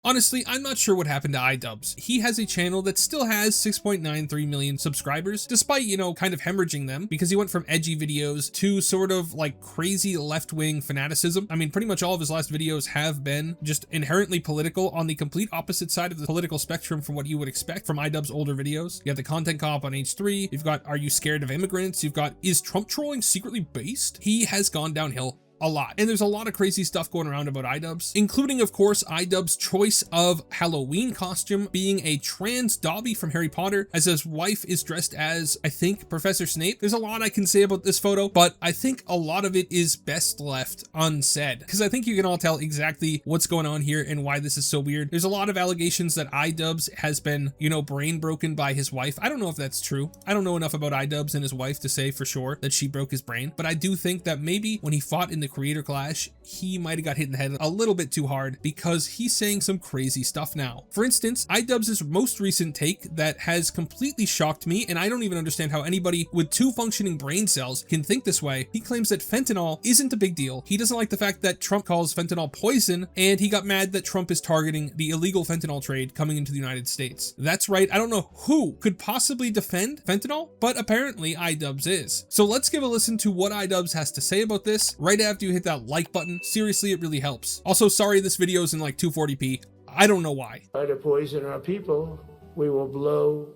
Honestly, I'm not sure what happened to iDubbbz. He has a channel that still has 6.93 million subscribers, despite, kind of hemorrhaging them, because he went from edgy videos to sort of like crazy left-wing fanaticism. I mean, pretty much all of his last videos have been just inherently political, on the complete opposite side of the political spectrum from what you would expect from iDubbbz's older videos. You have the content cop on H3, you've got Are You Scared of Immigrants? You've got Is Trump Trolling Secretly Based? He has gone downhill a lot. And there's a lot of crazy stuff going around about iDubbbz, including, of course, iDubbbz's choice of Halloween costume being a trans Dobby from Harry Potter, as his wife is dressed as, I think, Professor Snape. There's a lot I can say about this photo, but I think a lot of it is best left unsaid, because I think you can all tell exactly what's going on here and why this is so weird. There's a lot of allegations that iDubbbz has been, brain broken by his wife. I don't know if that's true. I don't know enough about iDubbbz and his wife to say for sure that she broke his brain, but I do think that maybe when he fought in the creator clash, he might have got hit in the head a little bit too hard, because he's saying some crazy stuff now. For instance, iDubbbz's most recent take that has completely shocked me, and I don't even understand how anybody with 2 functioning brain cells can think this way. He claims that fentanyl isn't a big deal. He doesn't like the fact that Trump calls fentanyl poison, and he got mad that Trump is targeting the illegal fentanyl trade coming into the United States. That's right, I don't know who could possibly defend fentanyl, but apparently iDubbbz is. So let's give a listen to what iDubbbz has to say about this right after you hit that like button. Seriously, it really helps. Also, sorry this video is in like 240p. I don't know why. Try to poison our people, we will blow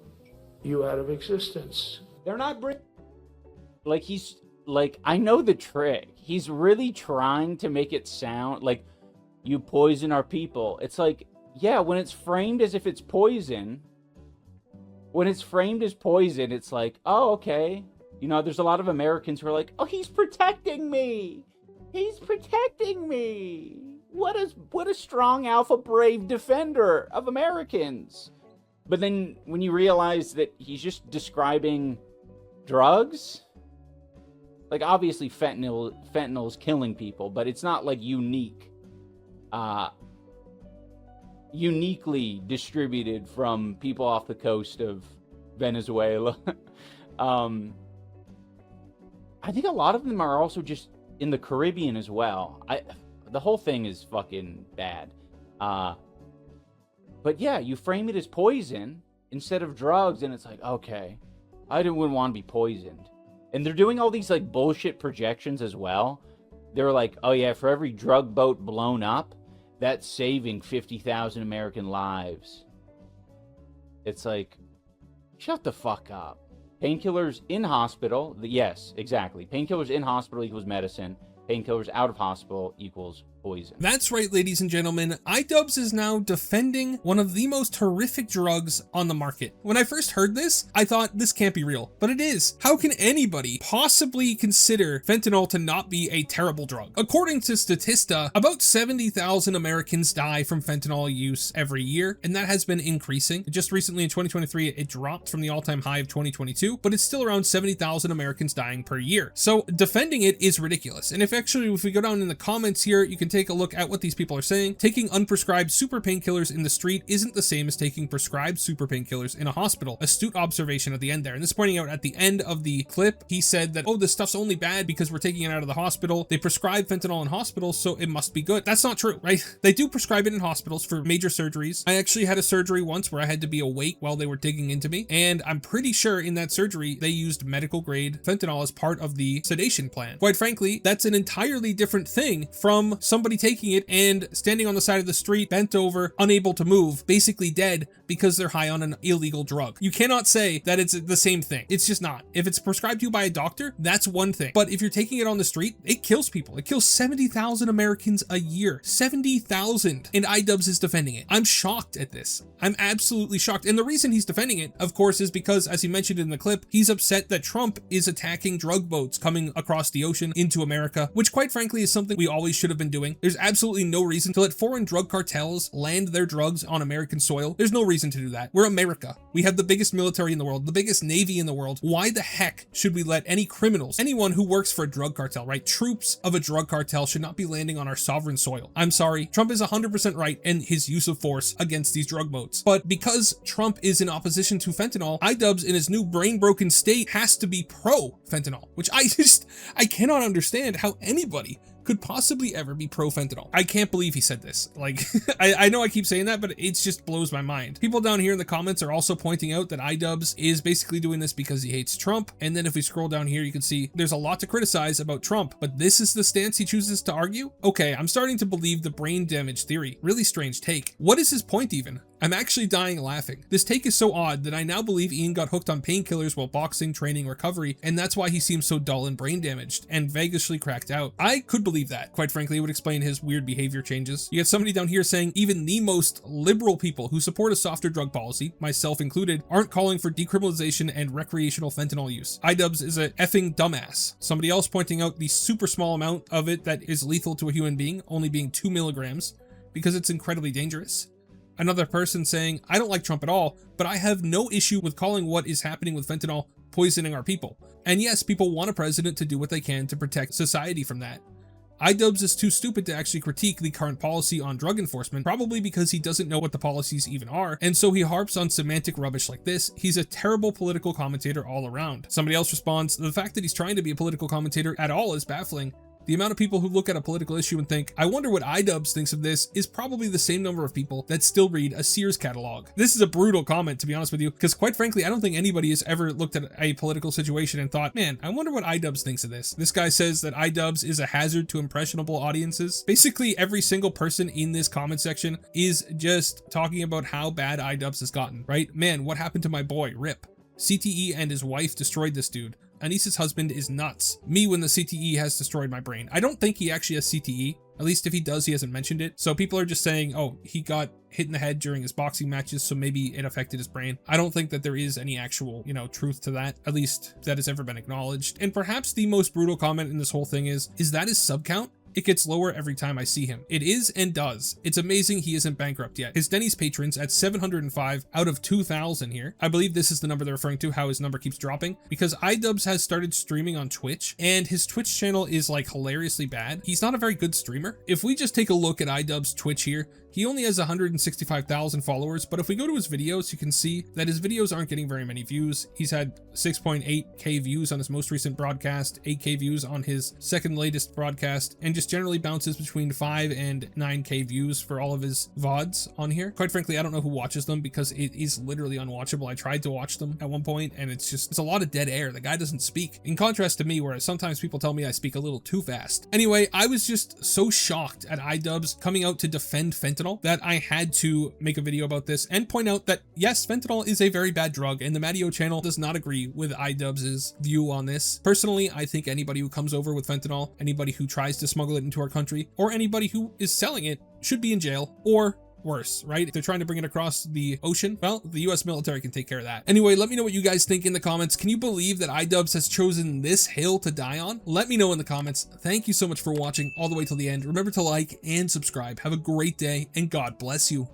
you out of existence. They're not I know the trick. He's really trying to make it sound like you poison our people. It's like, yeah, when it's framed as if it's poison, it's like, oh, okay. There's a lot of Americans who are like, oh, he's protecting me. He's protecting me. What a strong alpha brave defender of Americans. But then when you realize that he's just describing drugs, like obviously fentanyl is killing people, but it's not like uniquely distributed from people off the coast of Venezuela. I think a lot of them are also just in the Caribbean as well. The whole thing is fucking bad. But yeah, you frame it as poison instead of drugs, and it's like, okay, I wouldn't want to be poisoned. And they're doing all these like bullshit projections as well. They're like, oh yeah, for every drug boat blown up, that's saving 50,000 American lives. It's like, shut the fuck up. Painkillers in hospital, yes, exactly. Painkillers in hospital equals medicine. Painkillers out of hospital equals poison. That's right, ladies and gentlemen. iDubbbz is now defending one of the most horrific drugs on the market. When I first heard this, I thought this can't be real, but it is. How can anybody possibly consider fentanyl to not be a terrible drug? According to Statista, about 70,000 Americans die from fentanyl use every year, and that has been increasing. Just recently in 2023, it dropped from the all-time high of 2022, but it's still around 70,000 Americans dying per year. So defending it is ridiculous. And if we go down in the comments here, you can take a look at what these people are saying. Taking unprescribed super painkillers in the street isn't the same as taking prescribed super painkillers in a hospital. Astute observation at the end there. And this pointing out at the end of the clip, he said that, oh, this stuff's only bad because we're taking it out of the hospital. They prescribe fentanyl in hospitals, so it must be good. That's not true, right? They do prescribe it in hospitals for major surgeries. I actually had a surgery once where I had to be awake while they were digging into me, and I'm pretty sure in that surgery they used medical grade fentanyl as part of the sedation plan. Quite frankly, that's an entirely different thing from somebody taking it and standing on the side of the street, bent over, unable to move, basically dead because they're high on an illegal drug. You cannot say that it's the same thing. It's just not. If it's prescribed to you by a doctor, that's one thing. But if you're taking it on the street, it kills people. It kills 70,000 Americans a year. 70,000. And iDubbbz is defending it. I'm shocked at this. I'm absolutely shocked. And the reason he's defending it, of course, is because, as he mentioned in the clip, he's upset that Trump is attacking drug boats coming across the ocean into America, which quite frankly is something we always should have been doing. There's absolutely no reason to let foreign drug cartels land their drugs on American soil. There's no reason to do that. We're America. We have the biggest military in the world, the biggest navy in the world. Why the heck should we let any criminals, anyone who works for a drug cartel, right? Troops of a drug cartel should not be landing on our sovereign soil. I'm sorry. Trump is 100% right in his use of force against these drug boats. But because Trump is in opposition to fentanyl, iDubbbz in his new brain broken state has to be pro fentanyl, which I cannot understand how anybody could possibly ever be pro-fentanyl. I can't believe he said this. Like, I know I keep saying that, but it just blows my mind. People down here in the comments are also pointing out that iDubbbz is basically doing this because he hates Trump. And then if we scroll down here, you can see there's a lot to criticize about Trump, but this is the stance he chooses to argue? Okay, I'm starting to believe the brain damage theory. Really strange take. What is his point even? I'm actually dying laughing. This take is so odd that I now believe Ian got hooked on painkillers while boxing, training, recovery, and that's why he seems so dull and brain damaged and vaguely cracked out. I could believe that. Quite frankly, it would explain his weird behavior changes. You get somebody down here saying even the most liberal people who support a softer drug policy, myself included, aren't calling for decriminalization and recreational fentanyl use. iDubbbz is a effing dumbass. Somebody else pointing out the super small amount of it that is lethal to a human being, only being 2 milligrams, because it's incredibly dangerous. Another person saying, I don't like Trump at all, but I have no issue with calling what is happening with fentanyl poisoning our people. And yes, people want a president to do what they can to protect society from that. iDubbbz is too stupid to actually critique the current policy on drug enforcement, probably because he doesn't know what the policies even are, and so he harps on semantic rubbish like this. He's a terrible political commentator all around. Somebody else responds, the fact that he's trying to be a political commentator at all is baffling. The amount of people who look at a political issue and think, I wonder what iDubbbz thinks of this, is probably the same number of people that still read a Sears catalog. This is a brutal comment, to be honest with you, because quite frankly, I don't think anybody has ever looked at a political situation and thought, man, I wonder what iDubbbz thinks of this. This guy says that iDubbbz is a hazard to impressionable audiences. Basically, every single person in this comment section is just talking about how bad iDubbbz has gotten, right? Man, what happened to my boy? RIP. CTE and his wife destroyed this dude. Anissa's husband is nuts. Me when the CTE has destroyed my brain. I don't think he actually has CTE. At least if he does, he hasn't mentioned it. So people are just saying, oh, he got hit in the head during his boxing matches, so maybe it affected his brain. I don't think that there is any actual, truth to that, at least that has ever been acknowledged. And perhaps the most brutal comment in this whole thing is that his sub count? It gets lower every time I see him. It is and does. It's amazing he isn't bankrupt yet. His Denny's patrons at 705 out of 2,000 here. I believe this is the number they're referring to, how his number keeps dropping, because iDubbbz has started streaming on Twitch, and his Twitch channel is like hilariously bad. He's not a very good streamer. If we just take a look at iDubbbz Twitch here, he only has 165,000 followers, but if we go to his videos, you can see that his videos aren't getting very many views. He's had 6.8k views on his most recent broadcast, 8k views on his second latest broadcast, and just generally bounces between 5 and 9k views for all of his VODs on here. Quite frankly, I don't know who watches them because it is literally unwatchable. I tried to watch them at one point and it's a lot of dead air. The guy doesn't speak. In contrast to me, where sometimes people tell me I speak a little too fast. Anyway, I was just so shocked at iDubbbz coming out to defend fentanyl that I had to make a video about this and point out that yes, fentanyl is a very bad drug and the MattyO channel does not agree with iDubbbz's view on this. Personally, I think anybody who comes over with fentanyl, anybody who tries to smuggle it into our country, or anybody who is selling it should be in jail or worse, right? If they're trying to bring it across the ocean, well, the US military can take care of that. Anyway, let me know what you guys think in the comments. Can you believe that iDubbbz has chosen this hill to die on? Let me know in the comments. Thank you so much for watching all the way till the end. Remember to like and subscribe. Have a great day and God bless you.